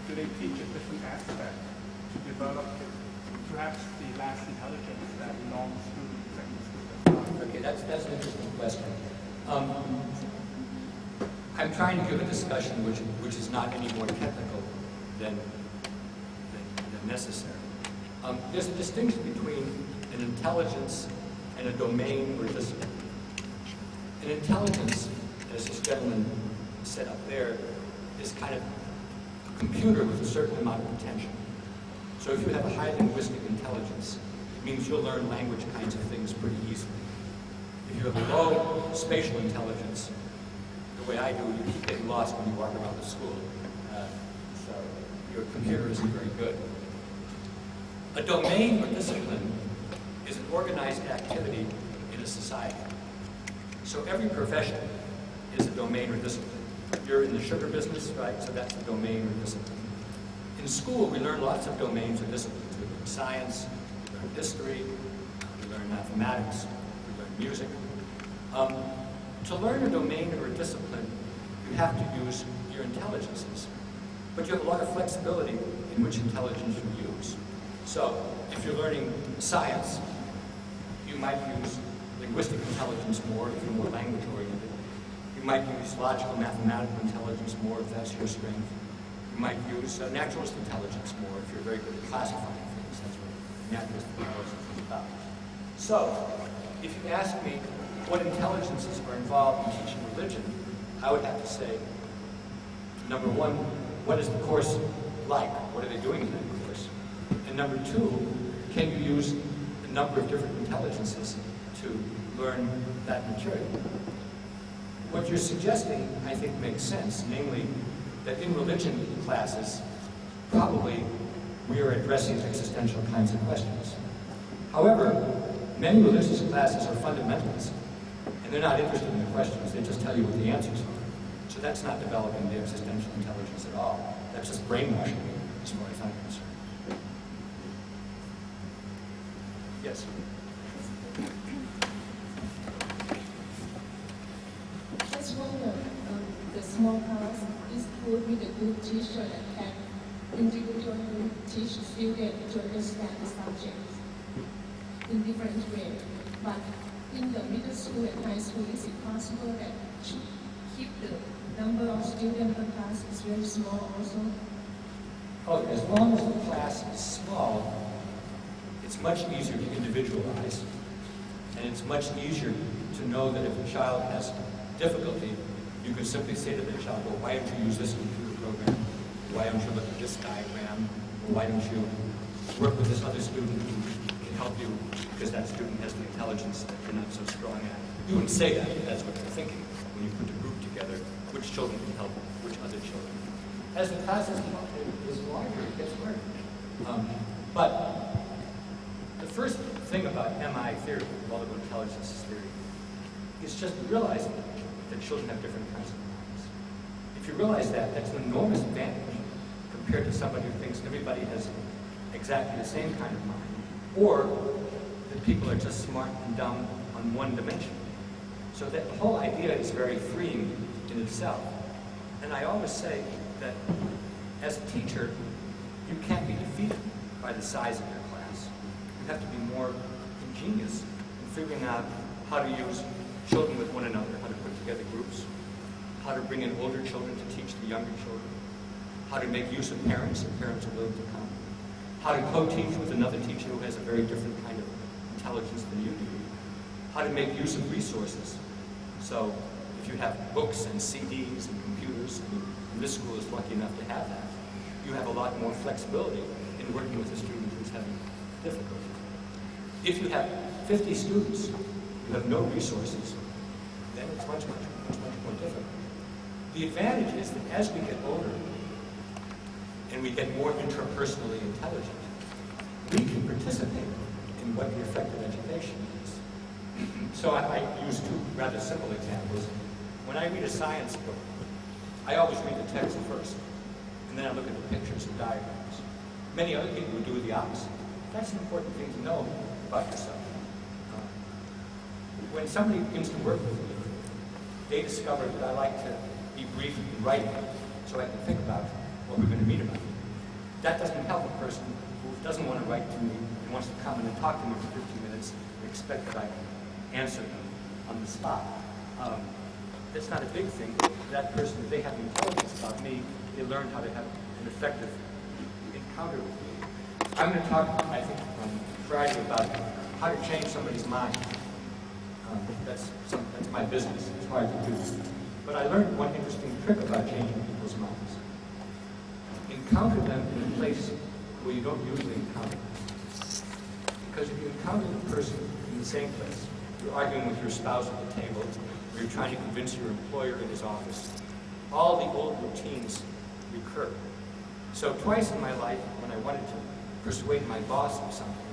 do they teach a different aspect to develop perhaps the last intelligence that normal students, secondary students have? Okay, that's an interesting question. I'm trying to give a discussion which is not any more technical than necessary. There's a distinction between an intelligence and a domain or discipline. An intelligence, as this gentleman said up there, is kind of a computer with a certain amount of potential. So if you have a high linguistic intelligence, it means you'll learn language kinds of things pretty easily. If you have a low spatial intelligence, the way I do, you keep getting lost when you walk around the school. So your computer isn't very good. A domain or discipline is an organized activity in a society. So every profession is a domain or discipline. You're in the sugar business, right? So that's a domain or discipline. In school, we learn lots of domains or disciplines. We learn science, we learn history, we learn mathematics, we learn music. To learn a domain or a discipline, you have to use your intelligences. But you have a lot of flexibility in which intelligence you use. So if you're learning science, you might use linguistic intelligence more if you're more language oriented. You might use logical mathematical intelligence more if that's your strength. You might use naturalist intelligence more if you're very good at classifying things. That's what naturalist intelligence is about. So if you ask me what intelligences are involved in teaching religion, I would have to say, number one, what is the course like? What are they doing in that course? And number two, can you use a number of different intelligences to learn that material? What you're suggesting, I think, makes sense, namely that in religion classes, probably we are addressing existential kinds of questions. However, many religious classes are fundamentalists, and they're not interested in the questions, they just tell you what the answers are. So that's not developing the existential intelligence at all. That's just brainwashing, as far as I'm concerned. Yes? Just wonder, the small class is good with a good teacher that can individually teach students to understand the subject in different ways. But in the middle school and high school, is it possible that to keep the number of students per class is very small also? Oh, as long as the class is small, it's much easier to individualize, and it's much easier to know that if a child has difficulty, you can simply say to the child, well, why don't you use this computer program? Why don't you look at this diagram? Or why don't you work with this other student who can help you because that student has the intelligence that you're not so strong at? You wouldn't say that, but that's what you're thinking when you put the group together, which children can help which other children. As the class is larger, it gets harder. But the first thing about MI theory, multiple intelligence theory, is just realizing that children have different kinds of minds. If you realize that, that's an enormous advantage compared to somebody who thinks everybody has exactly the same kind of mind, or that people are just smart and dumb on one dimension. So that whole idea is very freeing in itself. And I always say that as a teacher, you can't be defeated by the size of your class. You have to be more ingenious in figuring out how to use children with one another, how to put together groups, how to bring in older children to teach the younger children, how to make use of parents if parents are willing to come, how to co-teach with another teacher who has a very different kind of intelligence than you do, how to make use of resources. So if you have books and CDs and computers, and this school is lucky enough to have that, you have a lot more flexibility in working with a student who's having difficulty. If you have 50 students, you have no resources, then it's much more difficult. The advantage is that as we get older and we get more interpersonally intelligent, we can participate in what the effective education is. So I use two rather simple examples. When I read a science book, I always read the text first, and then I look at the pictures and diagrams. Many other people would do the opposite. That's an important thing to know about yourself. When somebody begins to work with me, they discover that I like to be brief in writing, so I can think about what we're going to meet about. That doesn't help a person who doesn't want to write to me and wants to come in and talk to me for 15 minutes and expect that I answer them on the spot. That's not a big thing. That person, if they have intelligence about me, they learn how to have an effective encounter with me. I'm going to talk, I think, on Friday about how to change somebody's mind. That's my business. It's hard to do. But I learned one interesting trick about changing people's minds. Encounter them in a place where you don't usually encounter them. Because if you encounter the person in the same place, you're arguing with your spouse at the table, or you're trying to convince your employer in his office, all the old routines recur. So twice in my life, when I wanted to persuade my boss of something,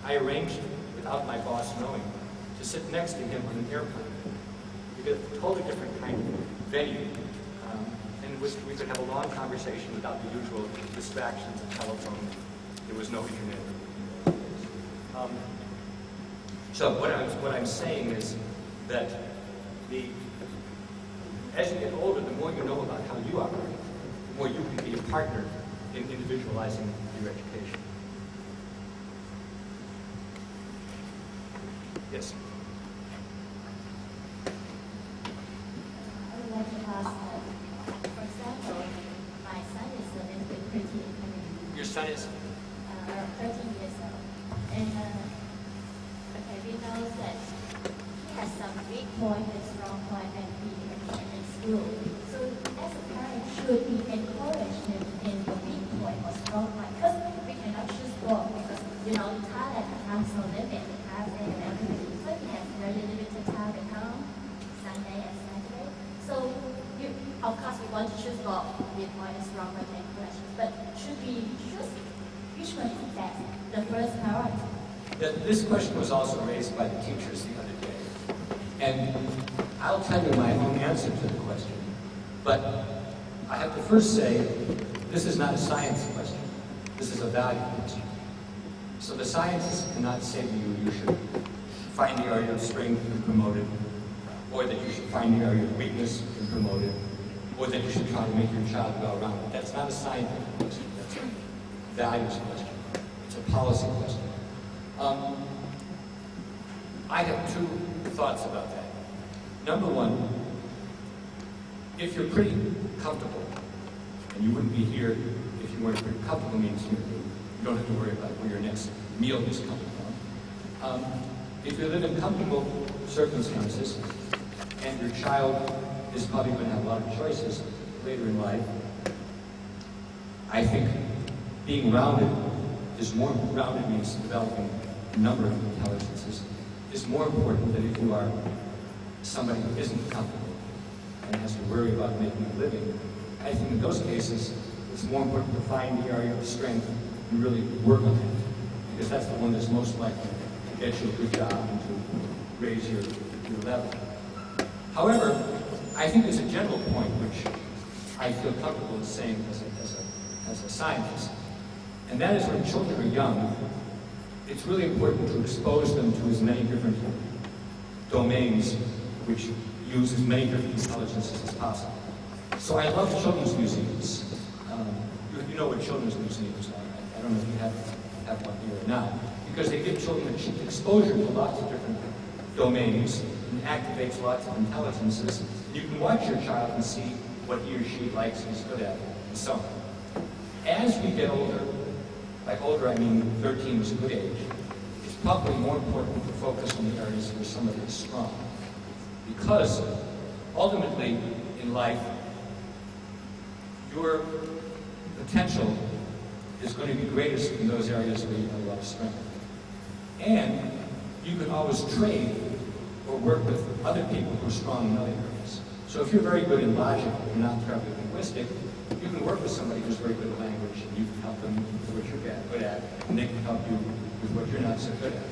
I arranged, without my boss knowing, to sit next to him on an airplane. We get a totally different kind of venue, and we could have a long conversation without the usual distractions of telephone. There was no internet. So what I'm saying is that as you get older, the more you know about how you operate, the more you can be a partner in individualizing your education. Yes? I would like to ask, for example, my son is a little bit pretty independent. Your son is? 13 years old. And okay, we know that he has some weak point and strong point and weak in school. So as a parent, should we encourage him in the weak point or strong point? Because we cannot choose both because, Thailand has no limit, cafe and everything. So he has very limited time at home, Sunday and Saturday. So of course we want to choose both, weak point and strong point and encourage. But should we choose which one is best, the first priority? This question was also raised by the teachers the other day. And I'll tell you my own answer to the question. But I have to first say, this is not a science question. This is a value question. So the scientists cannot say to you, you should find the area of strength and promote it, or that you should find the area of weakness and promote it, or that you should try to make your child well-rounded. That's not a scientific question. That's a values question. It's a policy question. I have two thoughts about that. Number one, if you're pretty comfortable, and you wouldn't be here if you weren't pretty comfortable, means you don't have to worry about where your next meal is coming from. If you live in comfortable circumstances, and your child is probably going to have a lot of choices later in life, I think being rounded is more, rounded means developing a number of intelligences, is more important than if you are somebody who isn't comfortable and has to worry about making a living. I think in those cases, it's more important to find the area of strength and really work on it, because that's the one that's most likely to get you a good job and to raise your level. However, I think there's a general point which I feel comfortable in saying as a scientist, and that is when children are young, it's really important to expose them to as many different domains which use as many different intelligences as possible. So I love children's museums. You know what children's museums are. I don't know if you have one here or not, because they give children exposure to lots of different domains and activates lots of intelligences. You can watch your child and see what he or she likes and is good at, and so on. As we get older, by older I mean 13 is a good age, it's probably more important to focus on the areas where somebody is strong. Because ultimately in life, your potential is going to be greatest in those areas where you have a lot of strength. And you can always trade or work with other people who are strong in other areas. So if you're very good in logic and not terribly linguistic, you can work with somebody who's very good at language, and you can help them with what you're good at, and they can help you with what you're not so good at.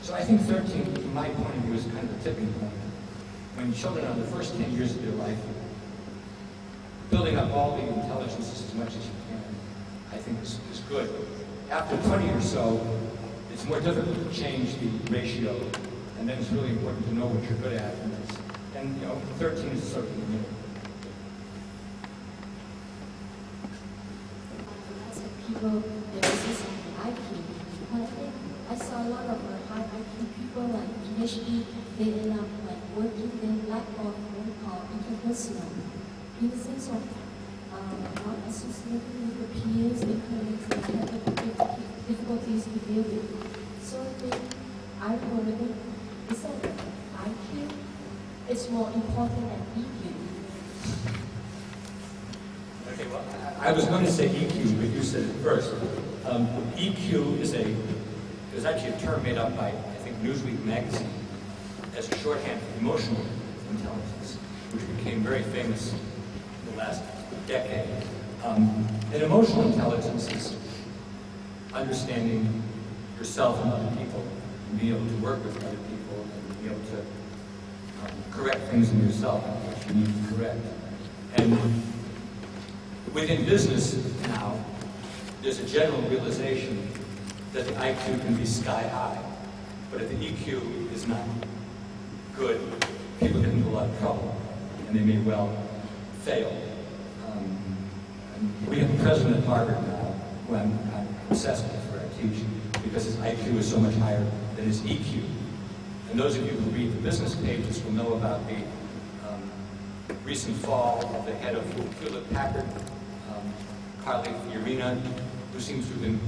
So I think 13, from my point of view, is kind of a tipping point. When children are in the first 10 years of their life, building up all the intelligences as much as you can, I think is good. After 20 or so, it's more difficult to change the ratio, and then it's really important to know what you're good at. And 13 is sort of in the middle. people, the basis of the IQ. But I think I saw a lot of high IQ people like PhD, they end up like working, they lack of what we call interpersonal, in the sense of not associating with the peers, the colleagues, they have difficulties to deal with. So I think I wonder, is that IQ is more important than EQ? Okay, well, I was going to say EQ, but you said it first. EQ is actually a term made up by, I think, Newsweek magazine as a shorthand for emotional intelligence, which became very famous in the last decade. And emotional intelligence is understanding yourself and other people, and being able to work with other people, and being able to correct things in yourself which you need to correct. And within business now, there's a general realization that the IQ can be sky high, but if the EQ is not good, people get into a lot of trouble, and they may well fail. We have a president at Harvard now, who I'm obsessed with, where I teach, because his IQ is so much higher than his EQ. And those of you who read the business pages will know about the recent fall of the head of Hewlett-Packard, Carly Fiorina, who seems to have been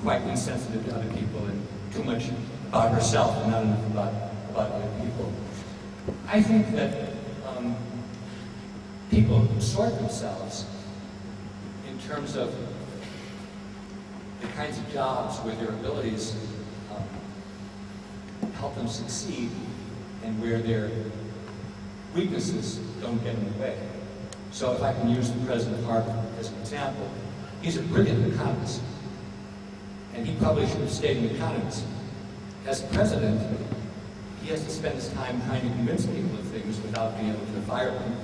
quite insensitive to other people and too much about herself and not enough about other people. I think that people sort themselves in terms of the kinds of jobs where their abilities help them succeed and where their weaknesses don't get in the way. So if I can use the president of Harvard as an example, he's a brilliant economist, and he probably should have stayed an economist. As president, he has to spend his time trying to convince people of things without being able to fire them,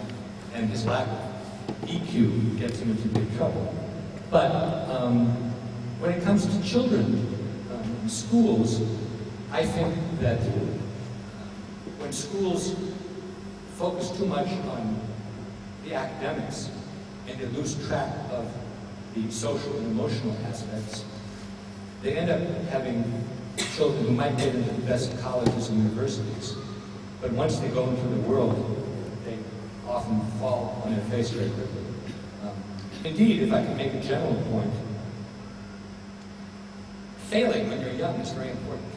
and his lack of EQ gets him into big trouble. But when it comes to children in schools, I think that when schools focus too much on the academics and they lose track of the social and emotional aspects, they end up having children who might get into the best colleges and universities, but once they go into the world, they often fall on their face very quickly. Indeed, if I can make a general point, failing when you're young is very important.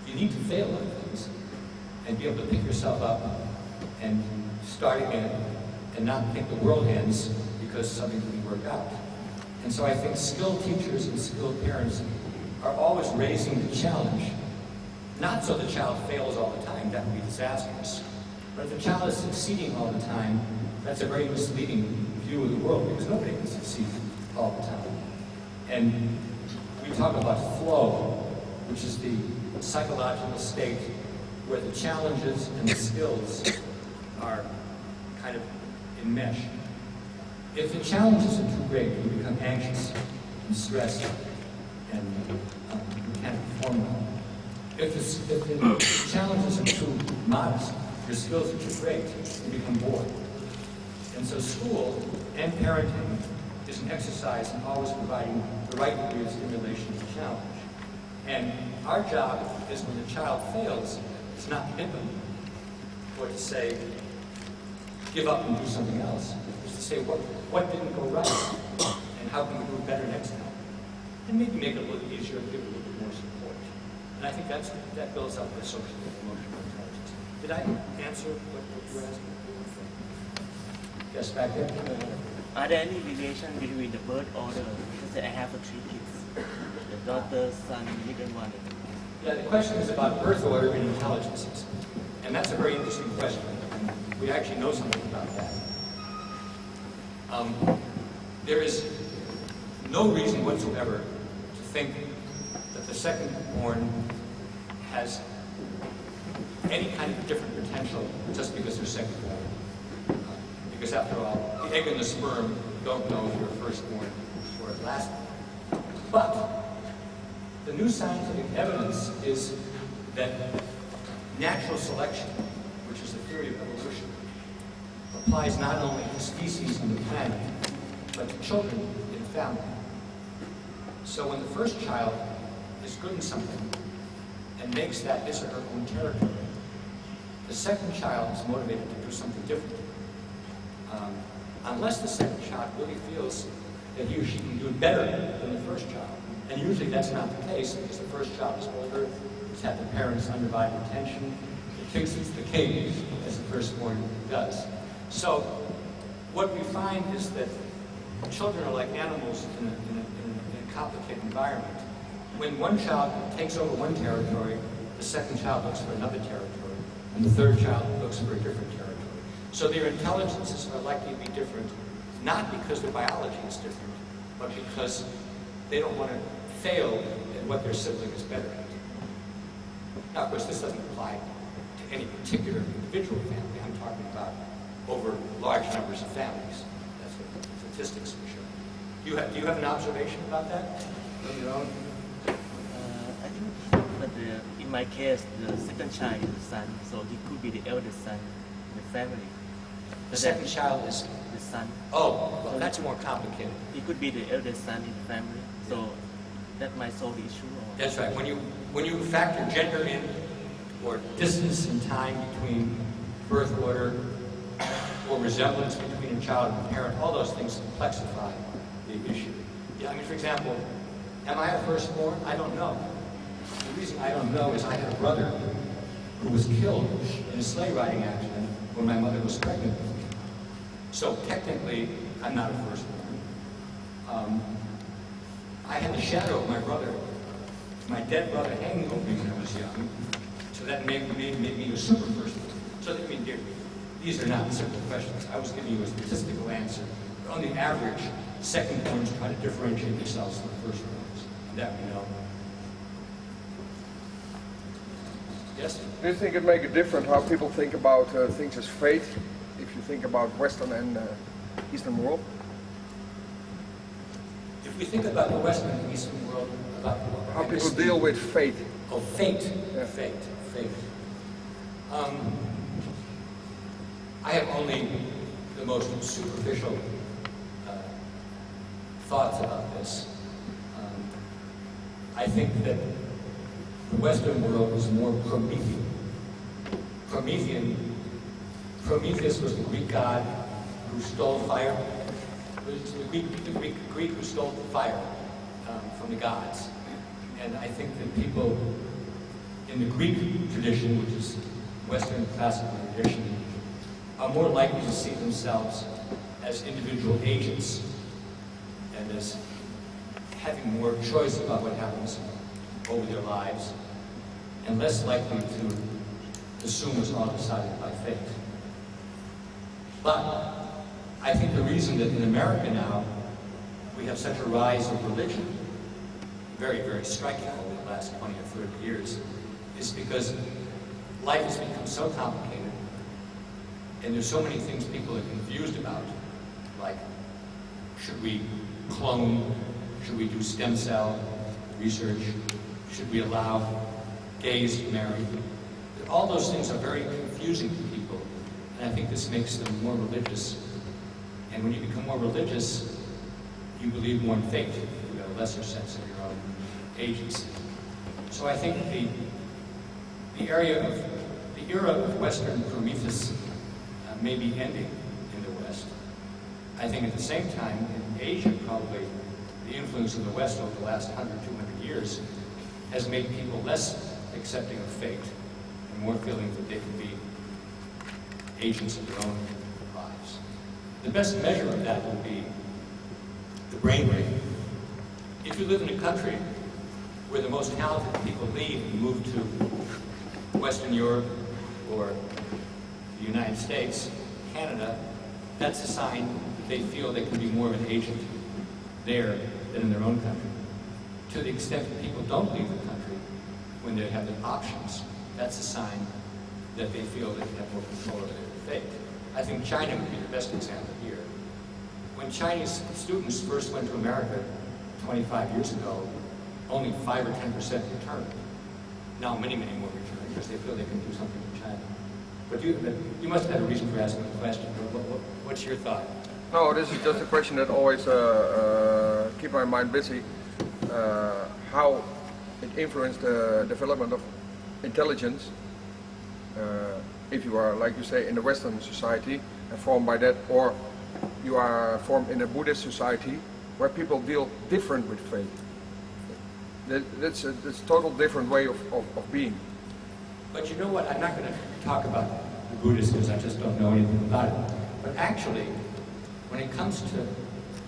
You need to fail at things and be able to pick yourself up and start again and not think the world ends because something didn't work out. And so I think skilled teachers and skilled parents are always raising the challenge, not so the child fails all the time, that would be disastrous, but if the child is succeeding all the time, that's a very misleading view of the world, because nobody can succeed all the time. And we talk about flow, which is the psychological state where the challenges and the skills are kind of enmesh. If the challenges are too great, you become anxious and stressed and you can't perform well. If the challenges are too modest, your skills are too great, you become bored. And so school and parenting is an exercise in always providing the right degree of stimulation to challenge. And our job is when the child fails, is not to hit them or to say, give up and do something else. It's to say, what didn't go right and how can we do it better next time? And maybe make it a little easier and give it a little bit more support. And I think that builds up the social and emotional intelligence. Did I answer what you were asking? Yes, back there. Are there any relation between the birth order? Because I have 3 kids, the daughter, son, middle one. Yeah, the question is about birth order and intelligences. And that's a very interesting question. And we actually know something about that. There is no reason whatsoever to think that the second born has any kind of different potential just because they're second born. Because after all, the egg and the sperm don't know if you're firstborn or lastborn. But the new scientific evidence is that natural selection, which is the theory of evolution, applies not only to species on the planet, but to children in family. So when the first child is good in something and makes that his or her own territory, the second child is motivated to do something different. Unless the second child really feels that he or she can do it better than the first child. And usually that's not the case because the first child is older, it's had the parents' undivided attention, it thinks it's the king, as the firstborn does. So what we find is that children are like animals in a complicated environment. When one child takes over one territory, the second child looks for another territory, and the third child looks for a different territory. So their intelligences are likely to be different, not because their biology is different, but because they don't want to fail at what their sibling is better at. Now, of course, this doesn't apply to any particular individual family. I'm talking about over large numbers of families. That's what the statistics will show. Do you have an observation about that of your own? I think, but in my case, the second child is the son, so he could be the eldest son in the family. The second child is... the son. Oh, well, that's more complicated. He could be the eldest son in the family, so that might solve the issue. Or That's right. When you factor gender in, or distance in time between birth order, or resemblance between a child and a parent, all those things complexify the issue. Yeah, I mean, for example, am I a firstborn? I don't know. The reason I don't know is I had a brother who was killed in a sleigh riding accident when my mother was pregnant with me. So technically, I'm not a firstborn. I had the shadow of my dead brother hanging over me when I was young, so that made me a super firstborn. So I mean, these are not simple questions. I was giving you a statistical answer. But on the average, secondborns try to differentiate themselves from firstborns, and that we know. Yes? Do you think it makes a difference how people think about things as fate, if you think about Western and Eastern world? If we think about the Western and Eastern world, about How people deal with fate. Oh, fate. Yeah. Fate. I have only the most superficial thoughts about this. I think that the Western world is more Promethean. Prometheus was the Greek god who stole fire. It was the Greek who stole the fire from the gods. And I think that people in the Greek tradition, which is Western classical tradition, are more likely to see themselves as individual agents and as having more choice about what happens over their lives, and less likely to assume it's all decided by fate. But I think the reason that in America now we have such a rise of religion, very, very striking over the last 20 or 30 years, is because life has become so complicated, and there's so many things people are confused about, like should we clone, should we do stem cell research, should we allow gays to marry? All those things are very confusing to people, and I think this makes them more religious. And when you become more religious, you believe more in fate. You have a lesser sense of your own agency. So I think the era of Western Prometheus may be ending in the West. I think at the same time, in Asia, probably the influence of the West over the last 100, 200 years has made people less accepting of fate and more feeling that they can be agents of their own lives. The best measure of that would be the brain rate. If you live in a country where the most talented people leave and move to Western Europe or the United States, Canada, that's a sign that they feel they can be more of an agent there than in their own country. To the extent that people don't leave the country when they have the options, that's a sign that they feel they have more control of their fate. I think China would be the best example here. When Chinese students first went to America 25 years ago, only 5 or 10% returned. Now many, many more return because they feel they can do something in China. But you must have had a reason for asking the question. What's your thought? No, this is just a question that always keeps my mind busy. how it influenced the development of intelligence. If you are, like you say, in the Western society and formed by that, or you are formed in a Buddhist society where people deal different with faith. That's a total different way of being. But you know what? I'm not going to talk about the Buddhists because I just don't know anything about it. But actually, when it comes to,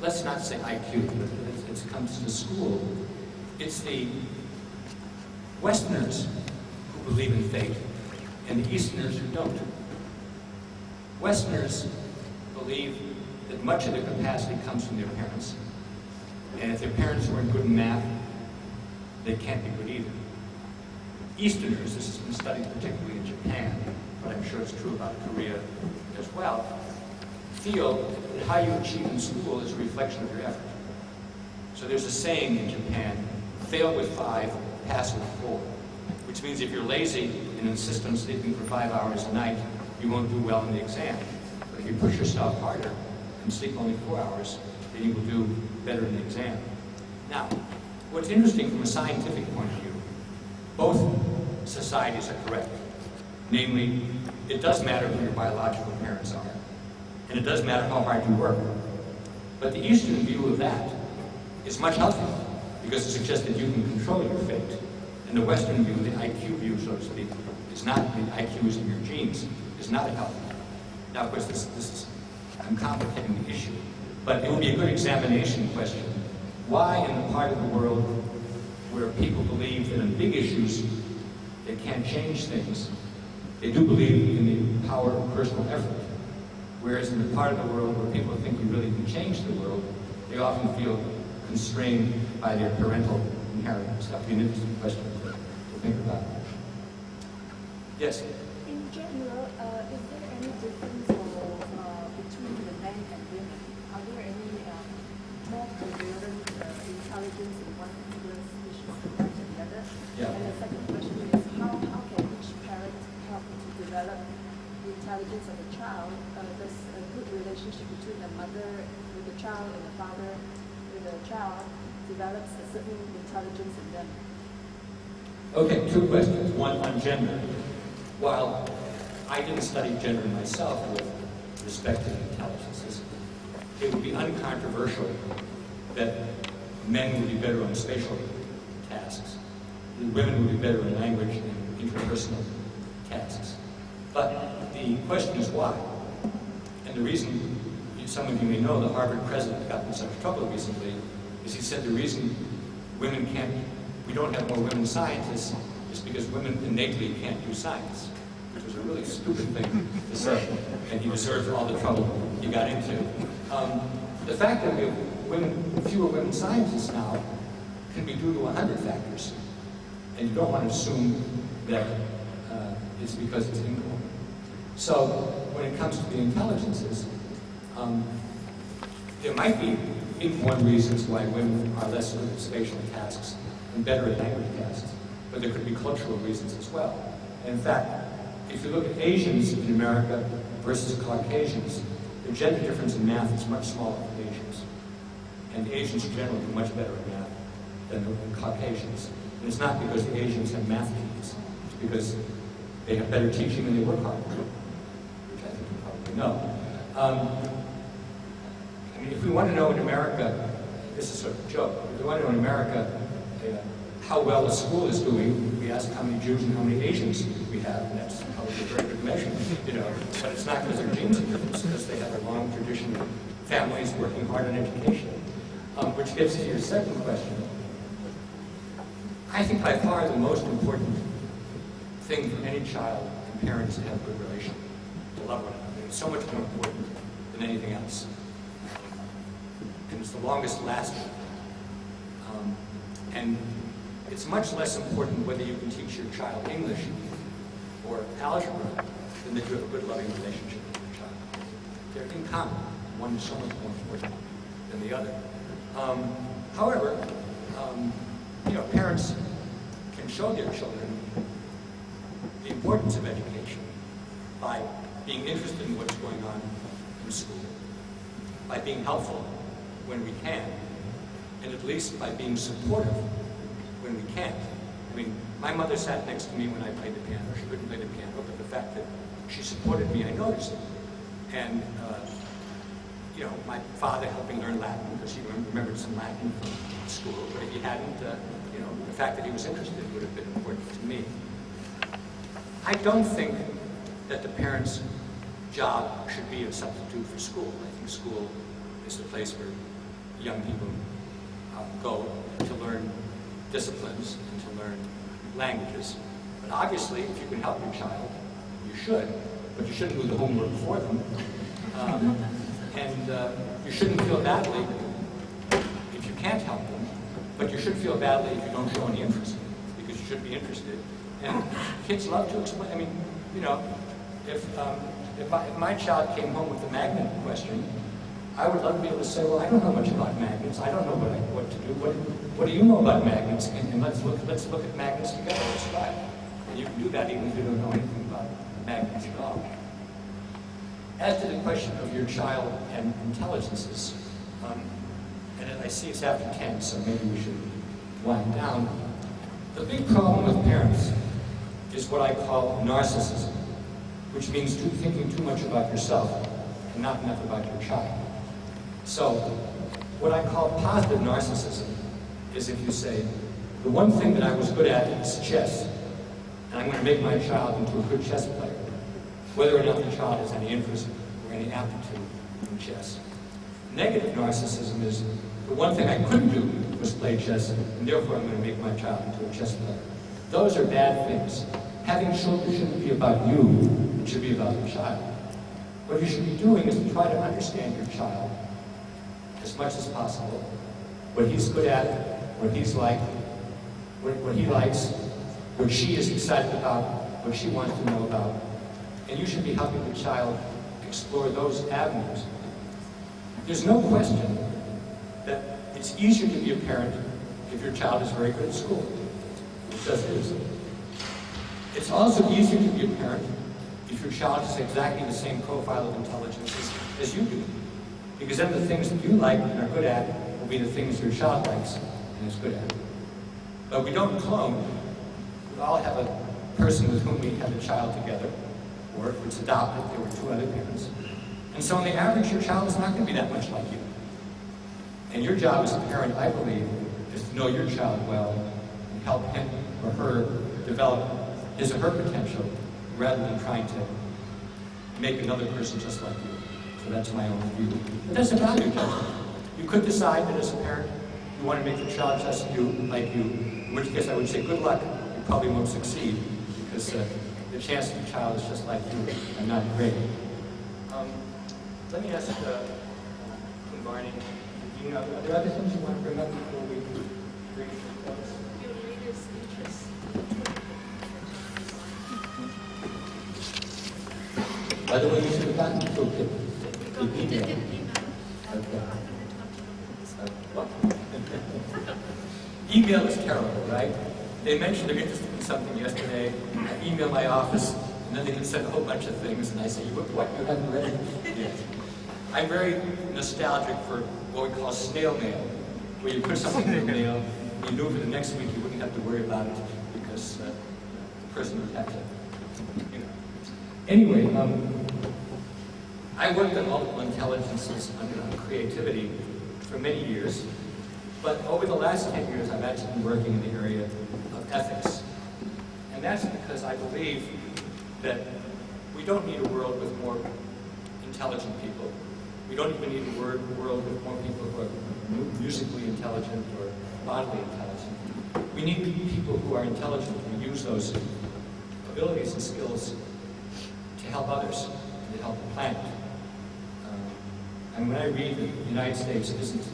let's not say IQ, but it comes to school, it's the Westerners who believe in fate and the Easterners who don't. Westerners believe that much of their capacity comes from their parents. And if their parents weren't good in math, they can't be good either. Easterners, this has been studied particularly in Japan, but I'm sure it's true about Korea as well, feel that how you achieve in school is a reflection of your effort. So there's a saying in Japan, fail with 5, pass with 4, which means if you're lazy and insist on sleeping for 5 hours a night, you won't do well in the exam. But if you push yourself harder and sleep only 4 hours, then you will do better in the exam. Now, what's interesting from a scientific point of view, both societies are correct. Namely, it does matter who your biological parents are, and it does matter how hard you work. But the Eastern view of that is much healthier, because it suggests that you can control your fate. And the Western view, the IQ view, so to speak, is not, the IQ is in your genes, is not a healthy. Now, of course, this is, I'm complicating the issue, but it would be a good examination question. Why in the part of the world where people believe that in big issues they can't change things, they do believe in the power of personal effort, whereas in the part of the world where people think you really can change the world, they often feel constrained by their parental inheritance? That would be an interesting question to think about. Yes? In general, is there any difference between the men and women? Are there any more prevalent intelligence in one particular species compared to the other? Yeah. And the second question is, how can each parent help to develop the intelligence of a child? Does a good relationship between the mother with the child and the father with the child develops a certain intelligence in them? Okay, 2 questions. One on gender. While I didn't study gender myself with respect to intelligences, it would be uncontroversial that men would be better on spatial tasks, and women would be better in language and interpersonal tasks. But the question is why? And the reason, some of you may know, the Harvard president got in such trouble recently, is he said the reason we don't have more women scientists is because women innately can't do science, which was a really stupid thing to say, and he deserved all the trouble he got into. The fact that we have fewer women scientists now can be due to 100 factors, and you don't want to assume that it's because it's equal. So when it comes to the intelligences, there might be inborn reasons why women are less good at spatial tasks and better at language tasks, but there could be cultural reasons as well. And in fact, if you look at Asians in America versus Caucasians, the gender difference in math is much smaller for Asians. And the Asians in general do much better at math than the Caucasians. And it's not because the Asians have math genes, it's because they have better teaching and they work harder, which I think you probably know. I mean, if we want to know in America, this is sort of a joke, if we want to know in America how well a school is doing, we ask how many Jews and how many Asians we have, and that's probably a very good measure, But it's not because their genes are different, it's because they have a long tradition of families working hard on education. Which gets to your second question. I think by far the most important thing for any child and parents to have a good relation, to love one another. It's so much more important than anything else. And it's the longest lasting. And it's much less important whether you can teach your child English or algebra than that you have a good loving relationship with your child. They're in common. One is so much more important than the other. However, parents can show their children the importance of education by being interested in what's going on in school, by being helpful when we can, and at least by being supportive when we can't. I mean, my mother sat next to me when I played the piano. She couldn't play the piano, but the fact that she supported me, I noticed it. And, you know, my father helped me learn Latin because he remembered some Latin from school, but if he hadn't, you know, the fact that he was interested would have been important to me. I don't think that the parent's job should be a substitute for school. I think school is the place where young people go to learn disciplines and to learn languages. But obviously, if you can help your child, you should, but you shouldn't do the homework for them. You shouldn't feel badly if you can't help them, but you should feel badly if you don't show any interest, because you should be interested. And kids love to explain. I mean, you know, if my child came home with a magnet question, I would love to be able to say, well, I don't know much about magnets. I don't know what to do. What do you know about magnets? And let's look at magnets together. Let's try. And you can do that even if you don't know anything about magnets at all. As to the question of your child and intelligences, and I see it's after 10, so maybe we should wind down. The big problem with parents is what I call narcissism, which means thinking too much about yourself and not enough about your child. So, what I call positive narcissism is if you say, the one thing that I was good at is chess, and I'm going to make my child into a good chess player, whether or not the child has any interest or any aptitude in chess. Negative narcissism is, the one thing I couldn't do was play chess, and therefore I'm going to make my child into a chess player. Those are bad things. Having children shouldn't be about you, it should be about the child. What you should be doing is to try to understand your child as much as possible, what he's good at, what he's like, what he likes, what she is excited about, what she wants to know about. And you should be helping the child explore those avenues. There's no question that it's easier to be a parent if your child is very good at school. It just is. It's also easier to be a parent if your child has exactly the same profile of intelligence as you do. Because then the things that you like and are good at will be the things your child likes and is good at. But we don't clone. We all have a person with whom we have a child together, or if it's adopted, there were two other parents. And so on the average, your child is not going to be that much like you. And your job as a parent, I believe, is to know your child well and help him or her develop his or her potential rather than trying to make another person just like you. So that's my own view. But that's a value judgment. You could decide that as a parent, you want to make the child just like you, in which case I would say good luck. You probably won't succeed because the chance that the child is just like you are not great. Let me ask Barney, are there other things you want to bring up before we bring it to a close? Your latest interest. By the way, you should have gotten the toolkit. The email. Email is terrible, right? They mentioned they're interested in something yesterday. I email my office, and then they can send a whole bunch of things, and I say, what, you haven't read it? Yes. I'm very nostalgic for what we call snail mail, where you put something in the mail, and you knew for the next week you wouldn't have to worry about it, because the person would have to, you know. Anyway, I worked on multiple intelligences on creativity for many years, but over the last 10 years I've actually been working in the area of ethics. And that's because I believe that we don't need a world with more intelligent people. We don't even need a world with more people who are musically intelligent or bodily intelligent. We need people who are intelligent, who use those abilities and skills to help others, and to help the planet. And when I read that the United States isn't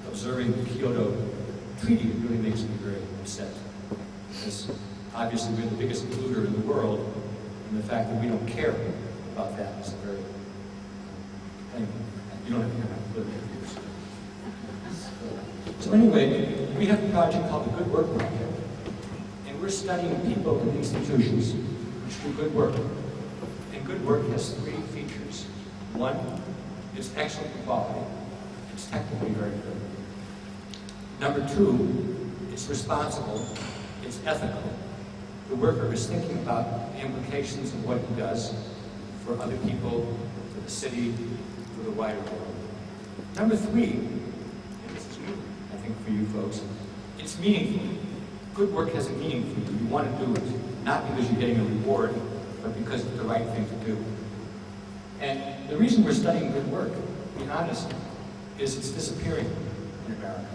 observing the Kyoto Treaty, it really makes me very upset. Because obviously we're the biggest polluter in the world, and the fact that we don't care about that is a very... Anyway, you don't have to hear my political views. So anyway, we have a project called the Good Work Project, and we're studying people and institutions which do good work. And good work has three features. One, it's excellent quality. It's technically very good. Number two, it's responsible, it's ethical. The worker is thinking about the implications of what he does for other people, for the city, for the wider world. Number three, and this is new, I think, for you folks, it's meaningful. Good work has a meaning for you. You want to do it, not because you're getting a reward, but because it's the right thing to do. And the reason we're studying good work, to be honest, is it's disappearing in America.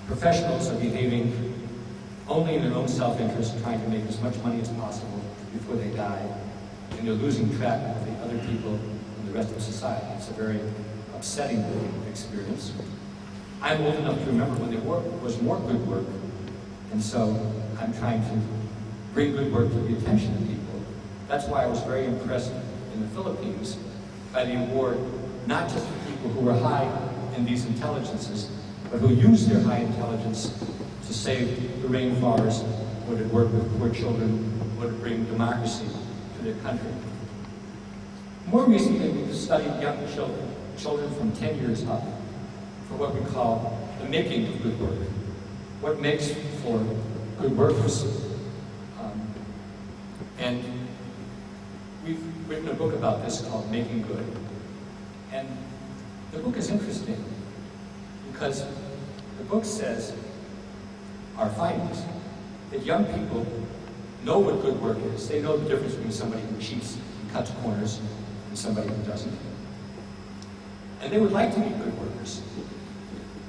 Professionals are behaving only in their own self-interest, trying to make as much money as possible before they die, and they're losing track of the other people and the rest of society. It's a very upsetting experience. I'm old enough to remember when there was more good work, and so I'm trying to bring good work to the attention of people. That's why I was very impressed in the Philippines by the award, not just for people who were high in these intelligences, but who used their high intelligence to save the rainforest, or to work with poor children, or to bring democracy to their country. More recently, we've studied young children, children from 10 years up, for what we call the making of good work. What makes for good workers. And we've written a book about this called Making Good. And the book is interesting because the book says, our findings, that young people know what good work is. They know the difference between somebody who cheats and cuts corners and somebody who doesn't. And they would like to be good workers.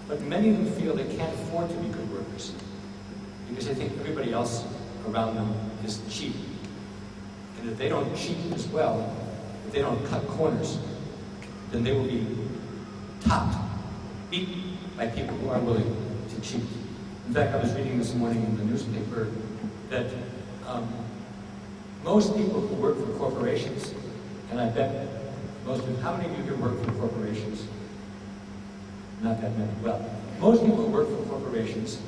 But many of them feel they can't afford to be good workers because they think everybody else around them is cheating. And if they don't cheat as well, if they don't cut corners, then they will be topped, beaten by people who are willing to cheat. In fact, I was reading this morning in the newspaper that most people who work for corporations, and I bet most of, how many of you here work for corporations? Not that many. Well, most people who work for corporations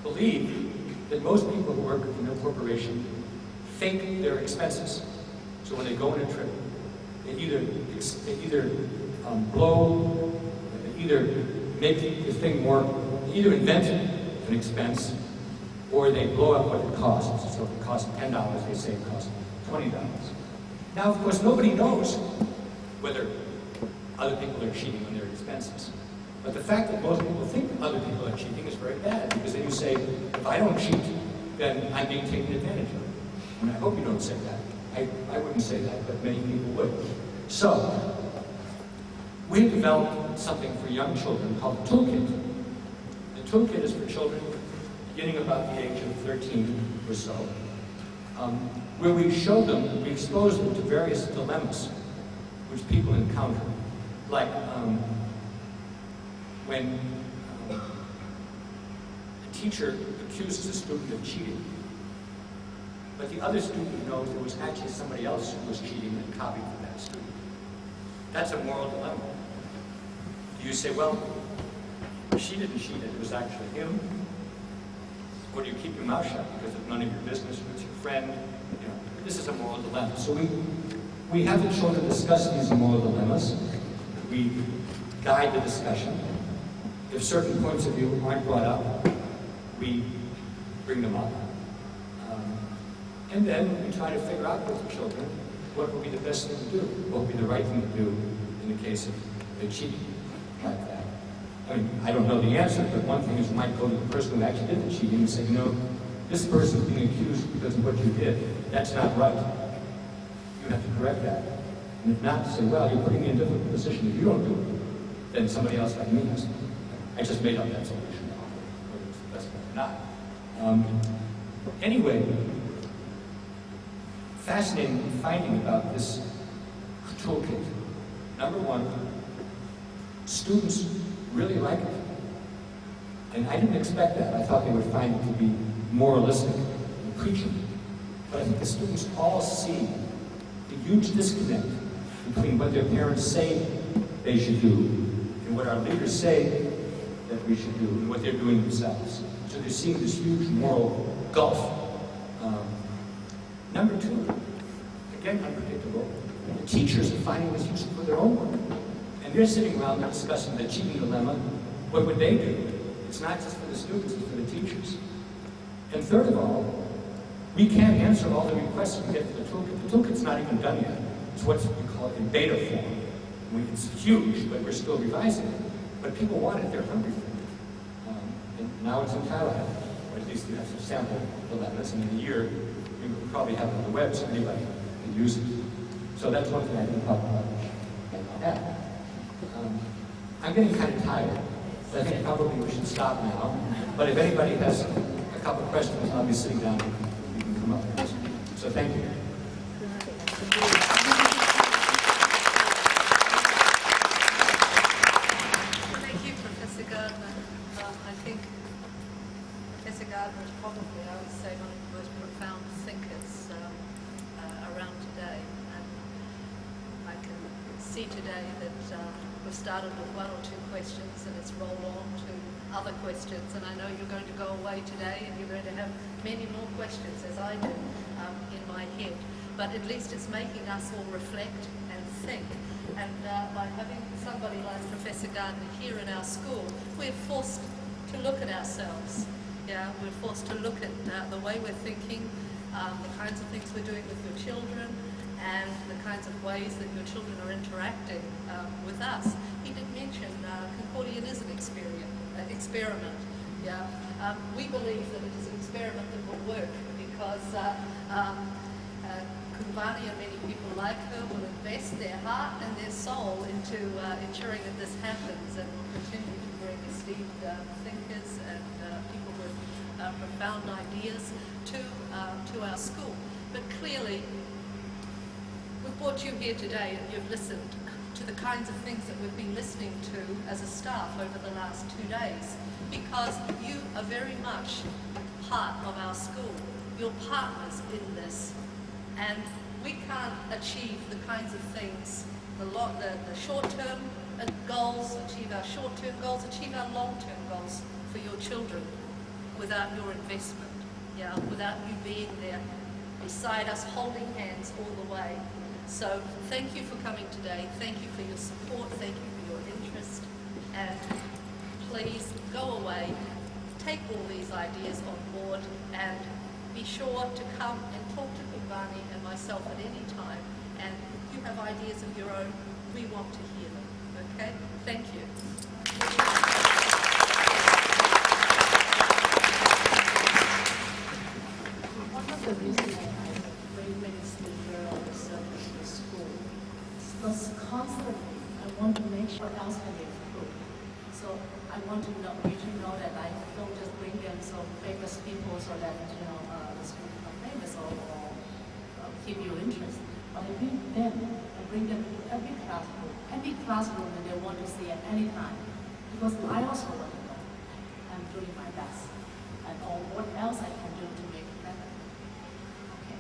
believe that most people who work in a corporation fake their expenses. So when they go on a trip, they either blow, they either make the thing more, they either invent an expense, or they blow up what it costs. So if it costs $10, they say it costs $20. Now, of course, nobody knows whether other people are cheating on their expenses. But the fact that most people think other people are cheating is very bad, because then you say, if I don't cheat, then I'm being taken advantage of. And I hope you don't say that. I wouldn't say that, but many people would. So, we developed something for young children called the Toolkit. The Toolkit is for children beginning about the age of 13 or so, where we show them, we expose them to various dilemmas which people encounter, like when a teacher accuses a student of cheating, but the other student knows there was actually somebody else who was cheating and copied for that student. That's a moral dilemma. Do you say, well, she didn't cheat, it was actually him? Or do you keep your mouth shut because it's none of your business, it's your friend? You know, this is a moral dilemma. So we have the children discuss these moral dilemmas. We guide the discussion. If certain points of view aren't brought up, we bring them up. And then we try to figure out with the children what would be the best thing to do, what would be the right thing to do in the case of the cheating like that. I mean, I don't know the answer, but one thing is you might go to the person who actually did the cheating and say, you know, this person is being accused because of what you did. That's not right. You have to correct that. And if not, say, well, you're putting me in a difficult position. If you don't do it, then somebody else like me has to. I just made up that solution, whether it's the best one or not. Anyway, fascinating finding about this toolkit. Number one, students really like it. And I didn't expect that. I thought they would find it to be moralistic and preaching. But I think the students all see the huge disconnect between what their parents say they should do and what our leaders say that we should do and what they're doing themselves. So they're seeing this huge moral gulf. Number two, again unpredictable, the teachers are finding this useful for their own work. And they're sitting around discussing the cheating dilemma. What would they do? It's not just for the students, it's for the teachers. And third of all, we can't answer all the requests we get for the toolkit. The toolkit's not even done yet. It's what we call it in beta form. It's huge, but we're still revising it. But people want it, they're hungry for it. And now it's in Thailand, or at least we have some sample elements, and in a year, we will probably have it on the web so anybody can use it. So that's one thing I think I'll add. I'm getting kind of tired, so I think probably we should stop now. But if anybody has a couple of questions, I'll be sitting down, you can come up. So thank you. Thank you, Professor Gardner. I think Professor Gardner is probably, I would say, one of the most profound thinkers around today. And I can see today that we've started with one or two questions and it's rolled on to other questions. And I know you're going to go away today and you're going to have many more questions, as I do, in my head. But at least it's making us all reflect and think. And by having somebody like Professor Gardner here in our school, we're forced to look at ourselves. Yeah, we're forced to look at the way we're thinking, the kinds of things we're doing with your children, and the kinds of ways that your children are interacting with us. He did mention Concordian is an experiment. Yeah, we believe that it is an experiment that will work because Kumbani and many people like her will invest their heart and their soul into ensuring that this happens, and will continue to bring esteemed thinkers and people with profound ideas to our school. But clearly, we've brought you here today and you've listened to the kinds of things that we've been listening to as a staff over the last 2 days, because you are very much part of our school. You're partners in this. And we can't achieve the kinds of things, the short-term goals, achieve our short-term goals, achieve our long-term goals for your children without your investment, yeah, without you being there beside us, holding hands all the way. So thank you for coming today. Thank you for your support. Thank you for your interest. And please go away, take all these ideas on board, and be sure to come and talk to Kumbani and myself at any time. And if you have ideas of your own, we want to hear them. Okay? Thank you. One of the reasons I bring many students or researchers to the school is because constantly I want to make sure else can improve. So I want to know, that I don't just bring them some famous people so that the school become famous or keep your interest. But I bring them to every classroom that they want to see at any time. Because I also want to know. I'm doing my best. And what else I can do to make it better. Okay.